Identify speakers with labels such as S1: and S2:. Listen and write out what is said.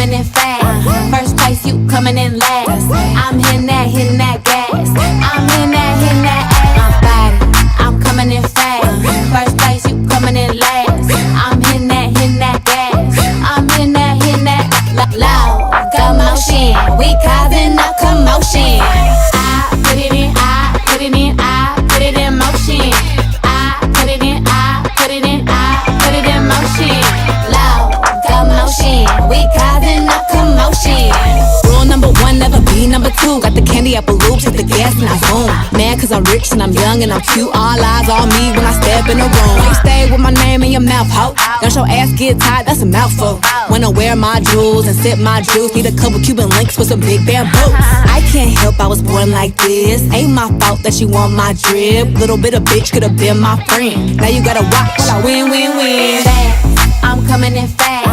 S1: coming in fast. First place, you coming in last. I'm hitting that gas. I'm hitting that ass. Body, I'm coming in fast. First place, you coming in last. I'm hitting that gas. I'm hitting that loud commotion. We causing a commotion. I put it in, I put it in, I put it in motion. I put it in, I put it in, I put it in motion. Loud commotion. We causing a commotion. Rule number one, never be number two. Got the candy apple loops, hit the gas and I boom. Mad cause I'm rich and I'm young and I'm cute. All eyes on me when I step in the room. You stay with my name in your mouth, ho. Don't your ass get tired, that's a mouthful. Wanna wear my jewels and sip my juice. Need a couple Cuban links with some big bamboo. I can't help I was born like this. Ain't my fault that you want my drip. Little bit of bitch could've been my friend. Now you gotta watch while I win. Fast, I'm coming in fast.